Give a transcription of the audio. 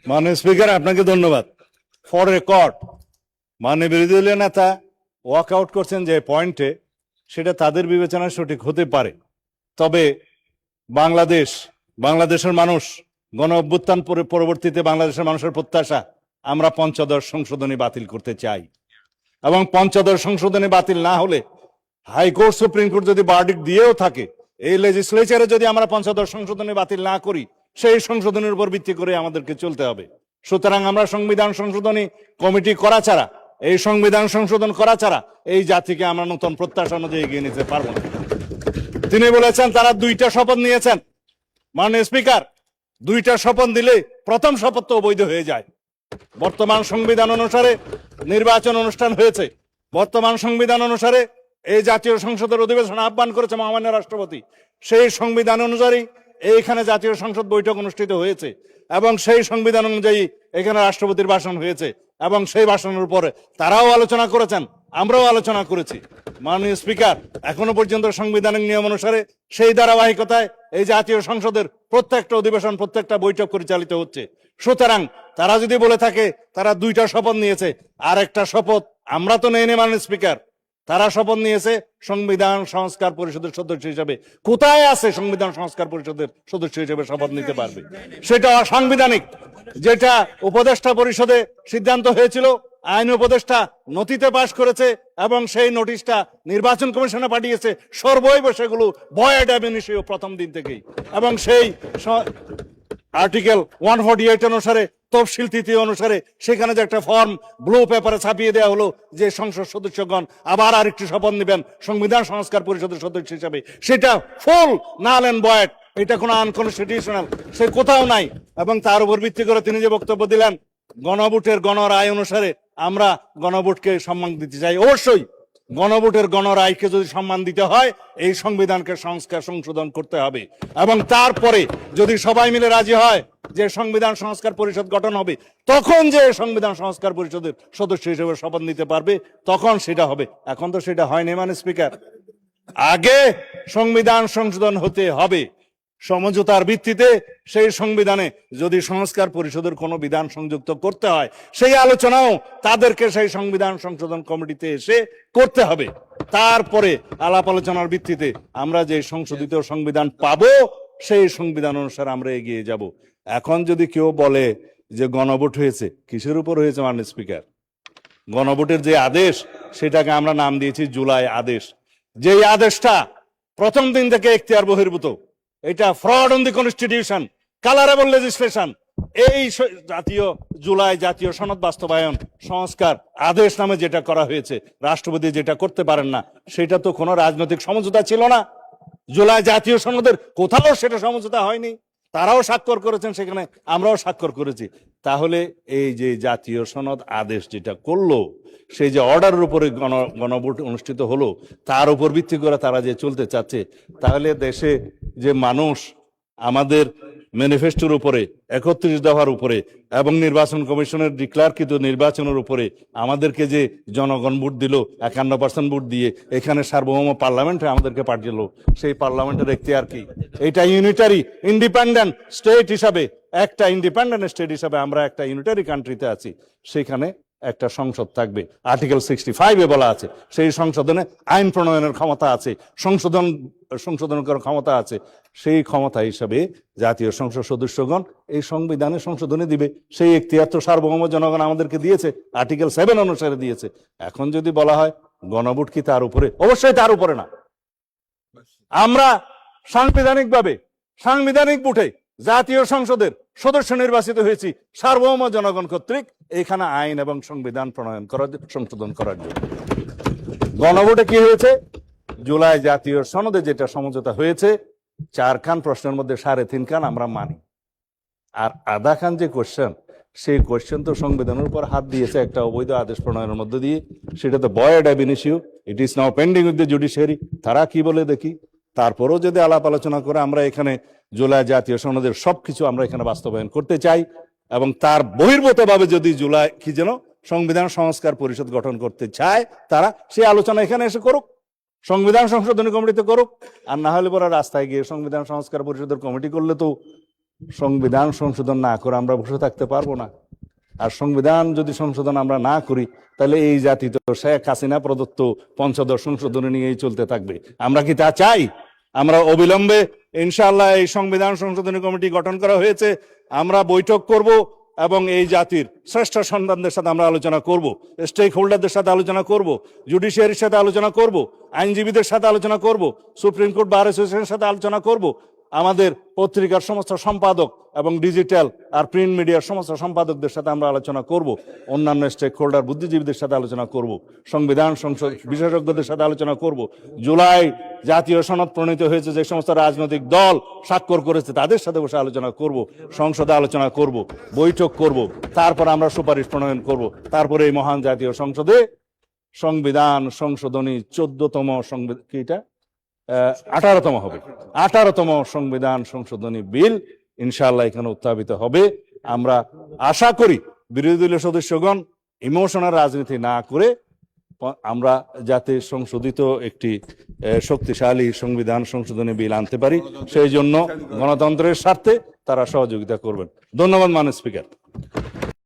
মাননীয় স্পিকার, আপনাকে ধন্যবাদ। ফর রেকর্ড, মাননীয় বিরোধী দলীয় নেতা ওয়াক আউট করছেন যে পয়েন্টে, সেটা তাদের বিবেচনায় সঠিক হতে পারে। তবে বাংলাদেশের মানুষ গণ অভ্যুত্থান পরবর্তীতে বাংলাদেশের মানুষের প্রত্যাশা, আমরা পঞ্চদশ সংশোধনী বাতিল করতে চাই। এবং পঞ্চদশ সংশোধনী বাতিল না হলে হাইকোর্ট সুপ্রিম কোর্ট যদি ভার্ডিক্ট দিয়েও থাকে, এই লেজিসলেচারে যদি আমরা পঞ্চদশ সংশোধনী বাতিল না করি, সেই সংশোধনের উপর ভিত্তি করে আমাদেরকে চলতে হবে। সুতরাং আমরা সংবিধান সংশোধনী কমিটি করা ছাড়া, এই সংবিধান সংশোধন করা ছাড়া এই জাতিকে আমরা নতুন প্রত্যাশা অনুযায়ী এগিয়ে নিতে পারবো না। তিনি বলেছেন তারা 2টা শপথ নিয়েছেন। মাননীয় স্পিকার, 2টা শপথ দিলে প্রথম শপথ তো অবৈধ হয়ে যায়। বর্তমান সংবিধান অনুসারে নির্বাচন অনুষ্ঠান হয়েছে, বর্তমান সংবিধান অনুসারে এই জাতীয় সংসদের অধিবেশন আহ্বান করেছে মহামান্য রাষ্ট্রপতি, সেই সংবিধান অনুযায়ী এইখানে জাতীয় সংসদ বৈঠক অনুষ্ঠিত হয়েছে এবং সেই সংবিধান অনুযায়ী এখানে রাষ্ট্রপতির ভাষণ হয়েছে এবং সেই ভাষণের উপরে তারাও আলোচনা করেছেন, আমরাও আলোচনা করেছি। মাননীয় স্পিকার, এখনো পর্যন্ত সাংবিধানিক নিয়ম অনুসারে সেই ধারাবাহিকতায় এই জাতীয় সংসদের প্রত্যেকটা অধিবেশন, প্রত্যেকটা বৈঠক পরিচালিত হচ্ছে। সুতরাং তারা যদি বলে থাকে তারা 2টা শপথ নিয়েছে, আর একটা শপথ আমরা তো নেইনি। মাননীয় স্পিকার, তারা শপথ নিয়েছে সংবিধান সংস্কার পরিষদের সদস্য হিসেবে। কোথায় আছে সংবিধান সংস্কার পরিষদের সদস্য হিসেবে শপথ নিতে পারবে? সেটা অসাংবিধানিক। যেটা উপদেষ্টা পরিষদে সিদ্ধান্ত হয়েছিল, আইন উপদেষ্টা নথিতে পাশ করেছে এবং সেই নোটিশটা নির্বাচন কমিশনে পাঠিয়েছে, সর্বৈব সেগুলো ভয়েড অ্যাব ইনিশিও প্রথম দিন থেকেই। এবং সেই আর্টিকেল 148 অনুসারে, তফসিল 3 অনুসারে সেখানে যে একটা ফর্ম ব্লু পেপারে ছাপিয়ে দেওয়া হলো যে সংসদ সদস্যগণ আবার আরেকটি শপথ নেবেন সংবিধান সংস্কার পরিষদের সদস্য হিসাবে, সেটা ফুল নাল এন্ড ভয়েড। এটা কোনো আনকনস্টিটিউশনাল, সে কোথাও নাই। এবং তার উপর ভিত্তি করে তিনি যে বক্তব্য দিলেন, গণভোটের গণরায় অনুসারে আমরা গণভোটকে সম্মান দিতে চাই। অবশ্যই গণভোটের গণরায়কে যদি সম্মান দিতে হয়, এই সংবিধানকে সংশোধন করতে হবে। এবং তারপরে যদি সবাই মিলে রাজি হয় যে সংবিধান সংস্কার পরিষদ গঠন হবে, তখন যে সংবিধান সংস্কার পরিষদের সদস্য হিসেবে শপথ নিতে পারবে, তখন সেটা হবে। এখন তো সেটা হয়নি। মাননীয় স্পিকার, আগে সংবিধান সংশোধন হতে হবে সমঝোতার ভিত্তিতে। সেই সংবিধানে যদি সংস্কার পরিষদের কোনো বিধান সংযুক্ত করতে হয়, সেই আলোচনাও তাদেরকে সেই সংবিধান সংশোধন কমিটিতে এসে করতে হবে। তারপরে আলাপ আলোচনার ভিত্তিতে আমরা যে সংশোধিত সংবিধান পাবো, সেই সংবিধান অনুসারে আমরা এগিয়ে যাব। এখন যদি কেউ বলে যে গণভোট হয়েছে, কিসের উপর হয়েছে? মাননীয় স্পিকার, গণভোটের যে আদেশ, সেটাকে আমরা নাম দিয়েছি জুলাই আদেশ। যেই আদেশটা প্রথম দিন থেকে এখতিয়ার বহির্ভূত, এটা fraud on the constitution, colourable legislation. এই জুলাই জাতীয় সনদ বাস্তবায়ন সংস্কার আদেশ নামে যেটা করা হয়েছে, রাষ্ট্রপতি যেটা করতে পারেন না, সেটা তো কোনো রাজনৈতিক সমঝোতা ছিল না। জুলাই জাতীয় সনদের কোথাও সেটা সমঝোতা হয়নি। তারাও স্বাক্ষর করেছেন সেখানে, আমরাও স্বাক্ষর করেছি। তাহলে এই যে জাতীয় সনদ আদেশ যেটা করলো, সেই যে অর্ডারের উপরে গণভোট অনুষ্ঠিত হলো, তার উপর ভিত্তি করে তারা যে চলতে চাচ্ছে, তাহলে দেশে যে মানুষ আমাদের ম্যানিফেস্টোর উপরে, 31 দফার উপরে এবং নির্বাচন কমিশনের ডিক্লারকৃত নির্বাচনের উপরে আমাদেরকে যে জনগণ ভোট দিল, 51% ভোট দিয়ে এখানে সার্বভৌম পার্লামেন্টে আমাদেরকে পাঠিয়েছিল, সেই পার্লামেন্টের এখতিয়ার কি? এটা ইউনিটারি ইন্ডিপেন্ডেন্ট স্টেট হিসাবে, একটা ইন্ডিপেন্ডেন্ট স্টেট হিসাবে আমরা একটা ইউনিটারি কান্ট্রিতে আছি। সেখানে একটা সংসদ থাকবে, আর্টিকেল 65-এ বলা আছে সেই সংশোধনে আইন প্রণয়নের ক্ষমতা আছে, সংশোধন করার ক্ষমতা আছে। সেই ক্ষমতা হিসাবে জাতীয় সংসদ সদস্যগণ এই সংবিধানে সংশোধনী দিবে। সেই এখতিয়ার তো সার্বভৌম জনগণ আমাদেরকে দিয়েছে, আর্টিকেল 7 অনুসারে দিয়েছে। এখন যদি বলা হয় গণভোট কি তার উপরে? অবশ্যই তার উপরে না। আমরা সাংবিধানিক ভোটে জাতীয় সংসদের সদস্য নির্বাচিত হয়েছি সার্বভৌম জনগণ কর্তৃক, এখানে আইন এবং সংবিধান প্রণয়ন করার, সংশোধন করার জন্য। গণভোটে কি হয়েছে? জুলাই জাতীয় সনদে যেটা সমঝোতা হয়েছে, 4 খান প্রশ্নের মধ্যে 3.5 খান আমরা মানি, আর আধা খান যে কোশ্চেন, সেই কোশ্চেন তো সংবিধানের উপর হাত দিয়েছে একটা অবৈধ আদেশ প্রণয়নের মধ্যে দিয়ে। সেটা তো void ab initio, it is now pending with the judiciary. তারা কি বলে দেখি। তারপরেও যদি আলাপ আলোচনা করে আমরা এখানে জুলাই জাতীয় সনদের সবকিছু আমরা এখানে বাস্তবায়ন করতে চাই, এবং তার বহির্ভূত ভাবে যদি জুলাই কি যেন সংবিধান সংস্কার পরিষদ গঠন করতে চায়, তারা সেই আলোচনা এখানে এসে করুক, সংবিধান সংশোধনী কমিটিতে করুক। আর না হলে পরে রাস্তায় গিয়ে সংবিধান সংস্কার পরিষদের কমিটি করলে তো সংবিধান সংশোধন না করে আমরা বসে থাকতে পারবো না। আর সংবিধান যদি সংশোধন আমরা না করি, তাহলে এই জাতি তো শেখ হাসিনা প্রদত্ত পঞ্চদশ সংশোধনী নিয়েই চলতে থাকবে। আমরা কি তা চাই? আমরা অবিলম্বে ইনশাআল্লাহ এই সংবিধান সংশোধনী কমিটি গঠন করা হয়েছে, আমরা বৈঠক করব এবং এই জাতির শ্রেষ্ঠ সন্তানদের সাথে আমরা আলোচনা করব, স্টেক হোল্ডারদের সাথে আলোচনা করব, জুডিশিয়ারির সাথে আলোচনা করব, আইনজীবীদের সাথে আলোচনা করব, সুপ্রিম কোর্ট বার অ্যাসোসিয়েশনের সাথে আলোচনা করব, আমাদের পত্রিকার সমস্ত সম্পাদক এবং ডিজিটাল আর প্রিন্ট মিডিয়ার সমস্ত সম্পাদকদের সাথে আমরা আলোচনা করব, অন্যান্য স্টেক হোল্ডার বুদ্ধিজীবীদের সাথে আলোচনা করব, সংবিধান সংসদ বিশেষজ্ঞদের সাথে আলোচনা করব। জুলাই জাতীয় সনদ প্রণীত হয়েছে, যে সমস্ত রাজনৈতিক দল স্বাক্ষর করেছে তাদের সাথে বসে আলোচনা করব, সংসদে আলোচনা করব, বৈঠক করব, তারপর আমরা সুপারিশ প্রণয়ন করব, তারপরে এই মহান জাতীয় সংসদে সংবিধান সংশোধনী 14তম সংবিধান কি এটা 18তম হবে, 18তম সংবিধান সংশোধনী বিল ইনশাআল্লাহ এখানে উত্থাপিত হবে। আমরা আশা করি বিরোধী দলীয় সদস্যগণ ইমোশনাল রাজনীতি না করে আমরা যাতে সংশোধিত একটি শক্তিশালী সংবিধান সংশোধনী বিল আনতে পারি, সেই জন্য গণতন্ত্রের স্বার্থে তারা সহযোগিতা করবেন। ধন্যবাদ মাননীয় স্পিকার।